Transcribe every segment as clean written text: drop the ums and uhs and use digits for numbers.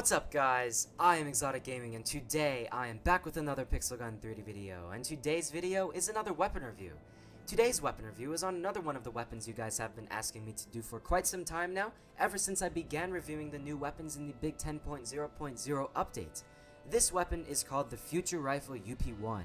What's up guys, I am ExxotikGaming and today I am back with another Pixel Gun 3D video, and today's video is another weapon review. Today's weapon review is on another one of the weapons you guys have been asking me to do for quite some time now, ever since I began reviewing the new weapons in the big 10.0.0 update. This weapon is called the Future Rifle UP1,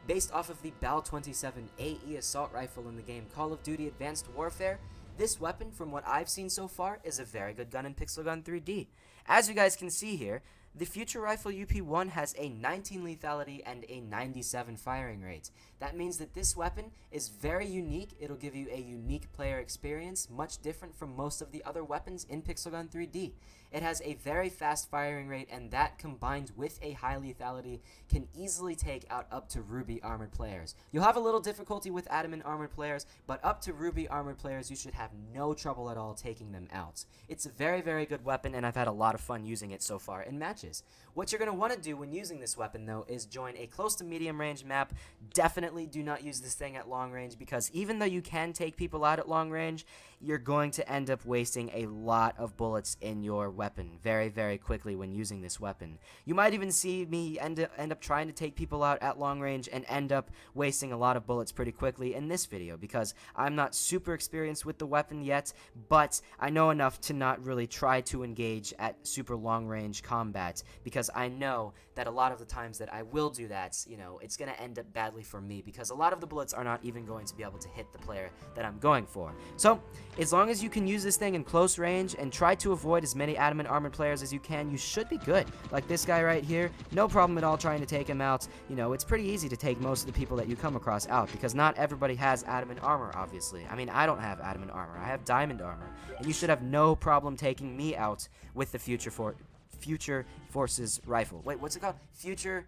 based off of the BAL-27 AE assault rifle in the game Call of Duty Advanced Warfare. This weapon, from what I've seen so far, is a very good gun in Pixel Gun 3D. As you guys can see here, the Future Rifle UP1 has a 19 lethality and a 97 firing rate. That means that this weapon is very unique. It'll give you a unique player experience, much different from most of the other weapons in Pixel Gun 3D. It has a very fast firing rate, and that combined with a high lethality can easily take out up to Ruby armored players. You'll have a little difficulty with adamant armored players, but up to Ruby armored players you should have no trouble at all taking them out. It's a very, very good weapon, and I've had a lot of fun using it so far in matches. What you're going to want to do when using this weapon, though, is join a close to medium range map. Definitely do not use this thing at long range, because even though you can take people out at long range, you're going to end up wasting a lot of bullets in your weapon very, very quickly when using this weapon. You might even see me end up trying to take people out at long range and end up wasting a lot of bullets pretty quickly in this video, because I'm not super experienced with the weapon yet, but I know enough to not really try to engage at super long range combat, because I know that a lot of the times that I will do that, it's going to end up badly for me, because a lot of the bullets are not even going to be able to hit the player that I'm going for. So, as long as you can use this thing in close range and try to avoid as many adamant armored players as you can, you should be good. Like this guy right here, no problem at all trying to take him out. It's pretty easy to take most of the people that you come across out, because not everybody has adamant armor, obviously. I mean, I don't have adamant armor, I have diamond armor, and you should have no problem taking me out with the Future Forces rifle. Wait, what's it called? Future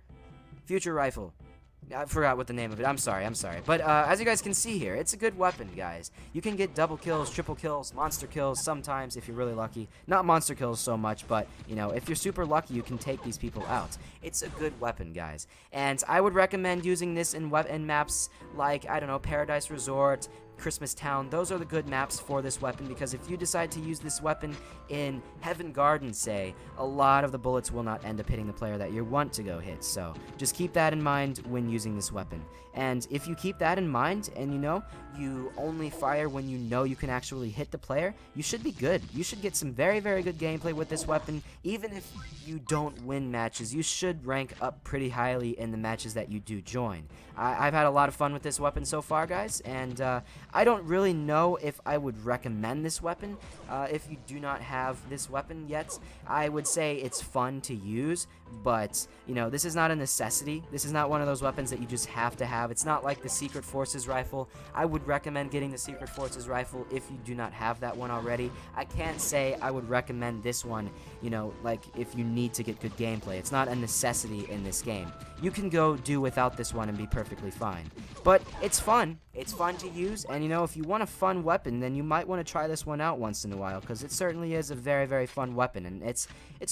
Rifle. I forgot what the name of it. I'm sorry. But as you guys can see here, it's a good weapon, guys. You can get double kills, triple kills, monster kills sometimes if you're really lucky. Not monster kills so much, but, if you're super lucky, you can take these people out. It's a good weapon, guys. And I would recommend using this in maps like, I don't know, Paradise Resort, Christmas Town. Those are the good maps for this weapon, because if you decide to use this weapon in Heaven Garden, say, a lot of the bullets will not end up hitting the player that you want to go hit. So just keep that in mind when using this weapon. And if you keep that in mind and you only fire when you know you can actually hit the player, you should be good. You should get some very, very good gameplay with this weapon. Even if you don't win matches, you should rank up pretty highly in the matches that you do join. I've had a lot of fun with this weapon so far, guys, and I don't really know if I would recommend this weapon. If you do not have this weapon yet, I would say it's fun to use, but, this is not a necessity. This is not one of those weapons that you just have to have. It's not like the Secret Forces rifle. I would recommend getting the Secret Forces rifle if you do not have that one already. I can't say I would recommend this one, like if you need to get good gameplay. It's not a necessity in this game. You can go do without this one and be perfectly fine. But it's fun. It's fun to use, and if you want a fun weapon, then you might want to try this one out once in a while, because it certainly is a very, very fun weapon, and it's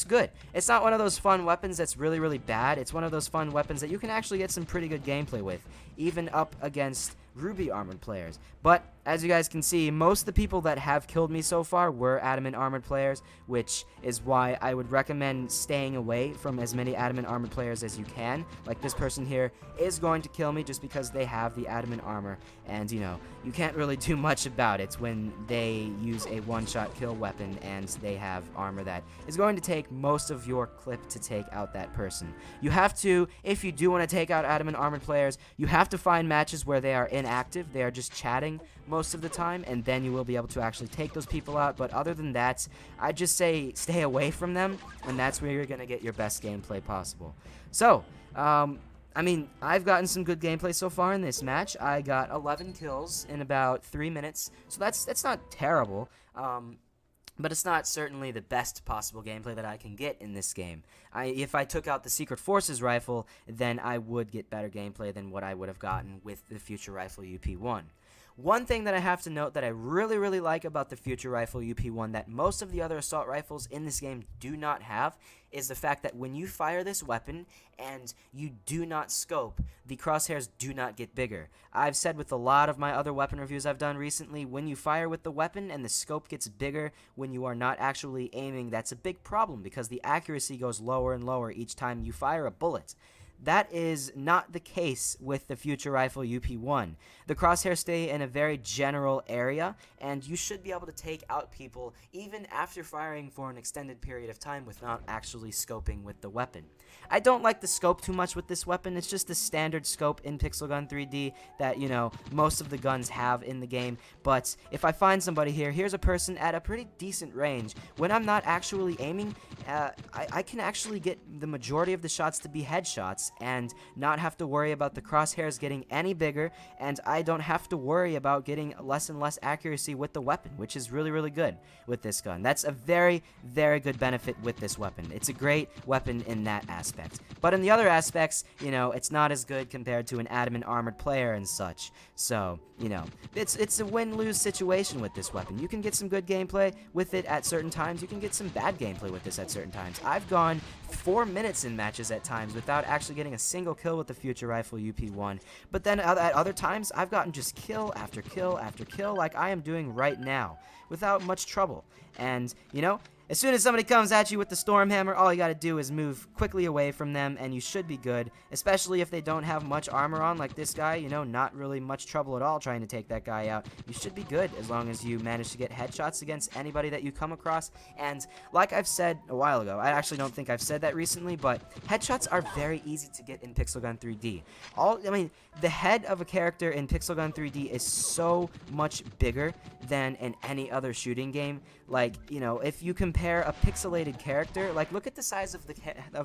good. It's not one of those fun weapons that's really, really bad. It's one of those fun weapons that you can actually get some pretty good gameplay with, even up against Ruby armored players. But as you guys can see, most of the people that have killed me so far were adamant armored players, which is why I would recommend staying away from as many adamant armored players as you can. Like this person here is going to kill me just because they have the adamant armor, and you can't really do much about it when they use a one-shot kill weapon and they have armor that is going to take most of your clip to take out that person. You have to, if you do want to take out adamant armored players, you have to find matches where they are inactive, they are just chatting most of the time, and then you will be able to actually take those people out. But other than that, I just say stay away from them, and that's where you're going to get your best gameplay possible. So, I mean, I've gotten some good gameplay so far in this match. I got 11 kills in about 3 minutes, so that's not terrible, but it's not certainly the best possible gameplay that I can get in this game. If I took out the Secret Forces rifle, then I would get better gameplay than what I would have gotten with the Future Rifle UP1. One thing that I have to note that I really like about the Future Rifle UP1 that most of the other assault rifles in this game do not have is the fact that when you fire this weapon and you do not scope, the crosshairs do not get bigger. I've said with a lot of my other weapon reviews I've done recently, when you fire with the weapon and the scope gets bigger when you are not actually aiming, that's a big problem because the accuracy goes lower and lower each time you fire a bullet. That is not the case with the Future Rifle UP1. The crosshairs stay in a very general area, and you should be able to take out people even after firing for an extended period of time without actually scoping with the weapon. I don't like the scope too much with this weapon. It's just the standard scope in Pixel Gun 3D that, you know, most of the guns have in the game. But if I find somebody here, here's a person at a pretty decent range. When I'm not actually aiming, I can actually get the majority of the shots to be headshots and not have to worry about the crosshairs getting any bigger, and I don't have to worry about getting less and less accuracy with the weapon, which is really good with this gun. That's a very good benefit with this weapon. It's a great weapon in that aspect. But in the other aspects, you know, it's not as good compared to an adamant armored player and such. So, you know, it's a win-lose situation with this weapon. You can get some good gameplay with it at certain times. You can get some bad gameplay with this at certain times. I've gone 4 minutes in matches at times without actually getting a single kill with the Future Rifle UP1. But then at other times, I've gotten just kill after kill after kill like I am doing right now without much trouble. And, you know, as soon as somebody comes at you with the Storm Hammer, all you gotta do is move quickly away from them, and you should be good, especially if they don't have much armor on, like this guy, you know, not really much trouble at all trying to take that guy out. You should be good as long as you manage to get headshots against anybody that you come across, and like I've said a while ago, I actually don't think I've said that recently, but headshots are very easy to get in Pixel Gun 3D. The head of a character in Pixel Gun 3D is so much bigger than in any other shooting game. Like, you know, if you compare a pixelated character, like, look at the size of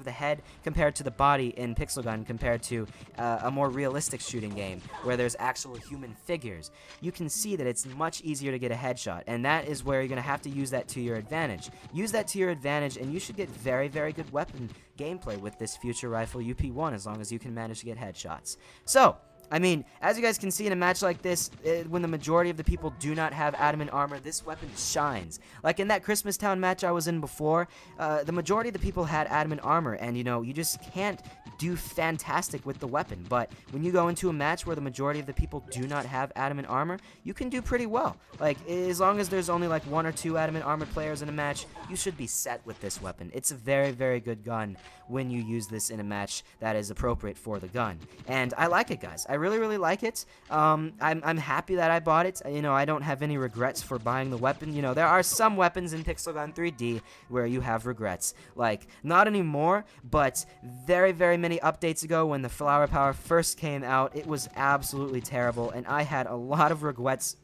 the head compared to the body in Pixel Gun compared to a more realistic shooting game where there's actual human figures. You can see that it's much easier to get a headshot, and that is where you're going to have to use that to your advantage. Use that to your advantage, and you should get very good weapon gameplay with this Future Rifle UP1 as long as you can manage to get headshots. So, I mean, as you guys can see in a match like this, when the majority of the people do not have adamant armor, this weapon shines. Like in that Christmas Town match I was in before, the majority of the people had adamant armor, and you know, you just can't do fantastic with the weapon. But when you go into a match where the majority of the people do not have adamant armor, you can do pretty well. Like, as long as there's only like 1 or 2 adamant armored players in a match, you should be set with this weapon. It's a very good gun when you use this in a match that is appropriate for the gun. And I like it, guys. I really like it. I'm happy that I bought it. You know, I don't have any regrets for buying the weapon. You know, there are some weapons in Pixel Gun 3D where you have regrets. Like, not anymore, but very many updates ago when the Flower Power first came out, it was absolutely terrible, and I had a lot of regrets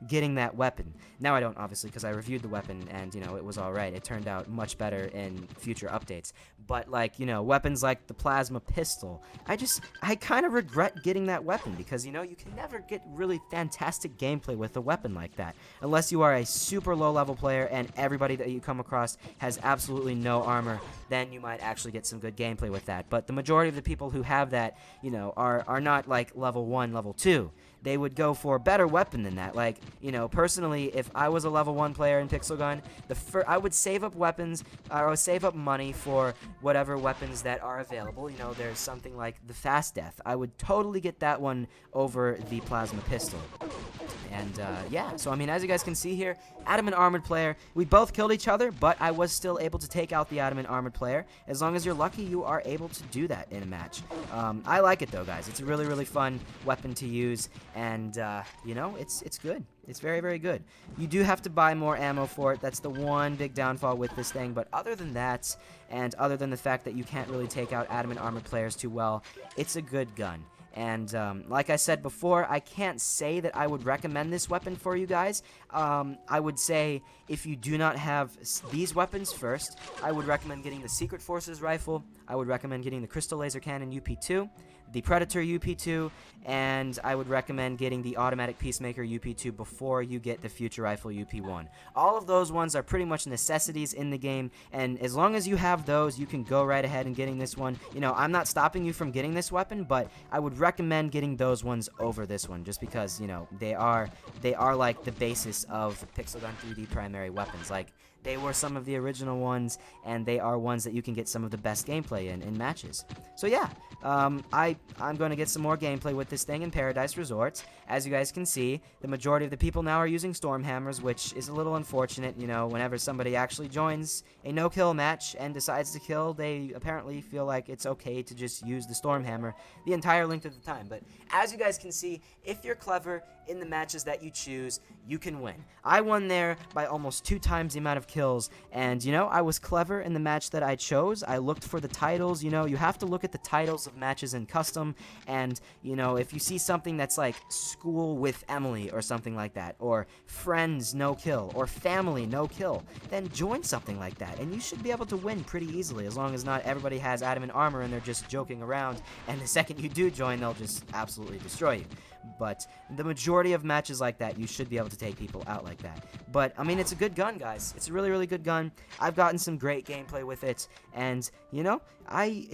getting that weapon. Now I don't, obviously, because I reviewed the weapon, and, you know, it was alright. It turned out much better in future updates. But, like, you know, weapons like the plasma pistol, I kind of regret getting that weapon because, you know, you can never get really fantastic gameplay with a weapon like that unless you are a super low-level player and everybody that you come across has absolutely no armor. Then you might actually get some good gameplay with that. But the majority of the people who have that, you know, are not like level 1, level 2. They would go for a better weapon than that. Like, you know, personally, if I was a level 1 player in Pixel Gun, I would save up weapons, I would save up money for whatever weapons that are available. You know, there's something like the Fast Death. I would totally get that one over the plasma pistol. And, yeah, so, I mean, as you guys can see here, adamant armored player, we both killed each other, but I was still able to take out the adamant armored player. As long as you're lucky, you are able to do that in a match. I like it, though, guys. It's a really fun weapon to use, and, you know, it's good. It's very good. You do have to buy more ammo for it. That's the one big downfall with this thing, but other than that, and other than the fact that you can't really take out adamant armored players too well, it's a good gun. And, like I said before, I can't say that I would recommend this weapon for you guys. I would say if you do not have these weapons first, I would recommend getting the Secret Forces rifle. I would recommend getting the Crystal Laser Cannon UP2. the Predator UP2, and I would recommend getting the Automatic Peacemaker UP2 before you get the Future Rifle UP1. All of those ones are pretty much necessities in the game, and as long as you have those, you can go right ahead and getting this one. You know, I'm not stopping you from getting this weapon, but I would recommend getting those ones over this one, just because, you know, they are like the basis of Pixel Gun 3D primary weapons. Like, they were some of the original ones, and they are ones that you can get some of the best gameplay in matches. So yeah, I'm going to get some more gameplay with this thing in Paradise Resorts. As you guys can see, the majority of the people now are using Stormhammers, which is a little unfortunate. You know, whenever somebody actually joins a no-kill match and decides to kill, they apparently feel like it's okay to just use the Stormhammer the entire length of the time. But as you guys can see, if you're clever in the matches that you choose, you can win. I won there by almost 2 times the amount of kills, and, you know, I was clever in the match that I chose. I looked for the titles. You know, you have to look at the titles of matches in custom, and, you know, if you see something that's like School with Emily or something like that, or Friends no kill, or Family no kill, then join something like that, and you should be able to win pretty easily, as long as not everybody has adamant armor and they're just joking around, and the second you do join, they'll just absolutely destroy you. But the majority of matches like that, you should be able to take people out like that. But, I mean, it's a good gun, guys. It's a really, really good gun. I've gotten some great gameplay with it, and, you know, I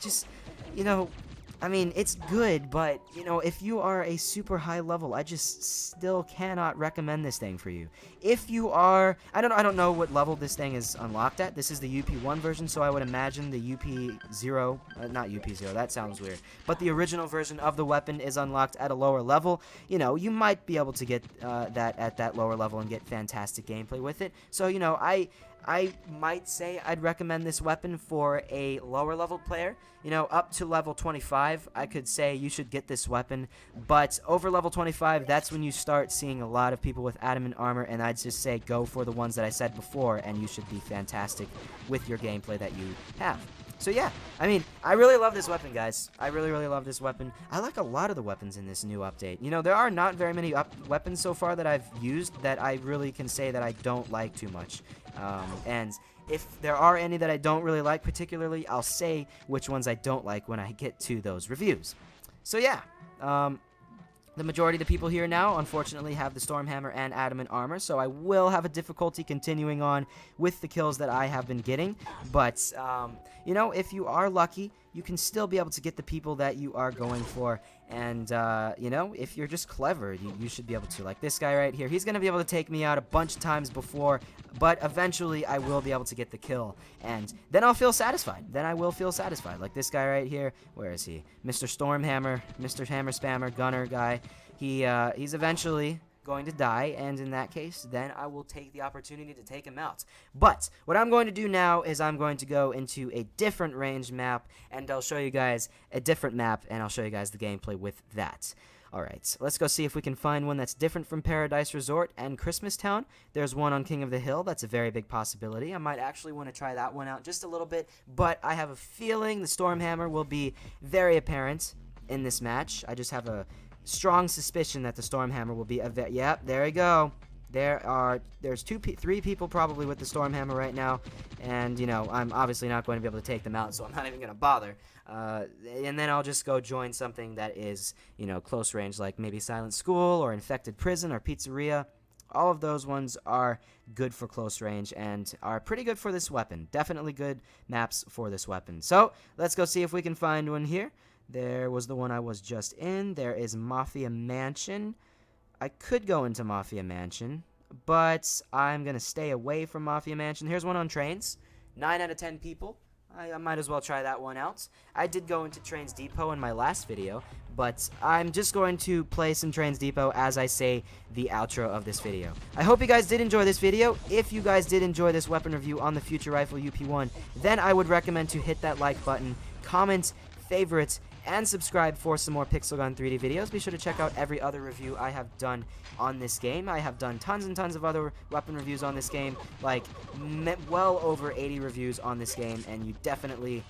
just, you know, I mean, it's good, but, you know, if you are a super high level, I just still cannot recommend this thing for you. If you are, I don't know what level this thing is unlocked at. This is the UP1 version, so I would imagine the UP0, not UP0, that sounds weird, but the original version of the weapon is unlocked at a lower level. You know, you might be able to get that at that lower level and get fantastic gameplay with it. So, you know, I might say I'd recommend this weapon for a lower level player. You know, up to level 25, I could say you should get this weapon. But over level 25, that's when you start seeing a lot of people with adamant armor, and I'd just say go for the ones that I said before, and you should be fantastic with your gameplay that you have. So yeah, I mean, I really love this weapon, guys. I really, really love this weapon. I like a lot of the weapons in this new update. You know, there are not very many weapons so far that I've used that I really can say that I don't like too much. And if there are any that I don't really like particularly, I'll say which ones I don't like when I get to those reviews. So yeah, the majority of the people here now, unfortunately, have the Stormhammer and Adamant Armor, so I will have a difficulty continuing on with the kills that I have been getting. But, you know, if you are lucky, you can still be able to get the people that you are going for. And, you know, if you're just clever, you should be able to. Like this guy right here, he's going to be able to take me out a bunch of times before, but eventually I will be able to get the kill. And then I'll feel satisfied. Then I will feel satisfied. Like this guy right here, where is he? Mr. Stormhammer, Mr. Hammer Spammer, Gunner guy. He's eventually going to die, and in that case, then I will take the opportunity to take him out. But what I'm going to do now is I'm going to go into a different range map, and I'll show you guys a different map, and I'll show you guys the gameplay with that. Alright, let's go see if we can find one that's different from Paradise Resort and Christmas Town. There's one on King of the Hill. That's a very big possibility. I might actually want to try that one out just a little bit, but I have a feeling the Stormhammer will be very apparent in this match. I just have a strong suspicion that the Stormhammer will be a yep, there we go. There's 3 people probably with the Stormhammer right now, and, you know, I'm obviously not going to be able to take them out, so I'm not even going to bother. And then I'll just go join something that is, you know, close range, like maybe Silent School or Infected Prison or Pizzeria. All of those ones are good for close range and are pretty good for this weapon. Definitely good maps for this weapon. So, let's go see if we can find one here. There was the one I was just in. There is Mafia Mansion. I could go into Mafia Mansion, but I'm going to stay away from Mafia Mansion. Here's one on trains. 9 out of 10 people. I might as well try that one out. I did go into Trains Depot in my last video, but I'm just going to play some Trains Depot as I say the outro of this video. I hope you guys did enjoy this video. If you guys did enjoy this weapon review on the Future Rifle UP1, then I would recommend to hit that like button, comment, favorite, and subscribe for some more Pixel Gun 3D videos. Be sure to check out every other review I have done on this game. I have done tons and tons of other weapon reviews on this game, like well over 80 reviews on this game, and you definitely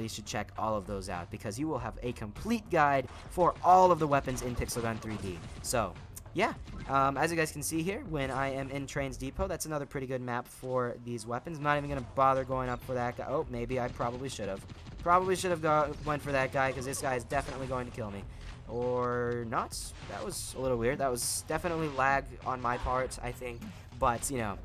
should check all of those out, because you will have a complete guide for all of the weapons in Pixel Gun 3D. So, yeah, as you guys can see here, when I am in Trains Depot, that's another pretty good map for these weapons. I'm not even going to bother going up for that guy. Oh, maybe I probably should have. Probably should have went for that guy, because this guy is definitely going to kill me. Or not. That was a little weird. That was definitely lag on my part, I think. But, you know,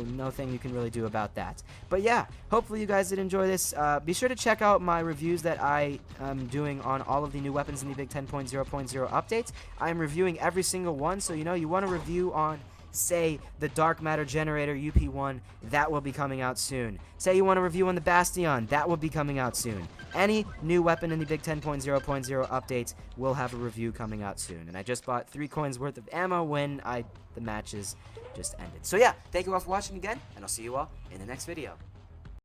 nothing you can really do about that. But yeah, hopefully you guys did enjoy this. Be sure to check out my reviews that I am doing on all of the new weapons in the big 10.0.0 updates. I am reviewing every single one, so you know, you want to review on, say, the Dark Matter Generator UP1, that will be coming out soon. Say you want to review on the Bastion, that will be coming out soon. Any new weapon in the big 10.0.0 updates will have a review coming out soon. And I just bought 3 coins worth of ammo when the matches just ended. So yeah, thank you all for watching again, and I'll see you all in the next video.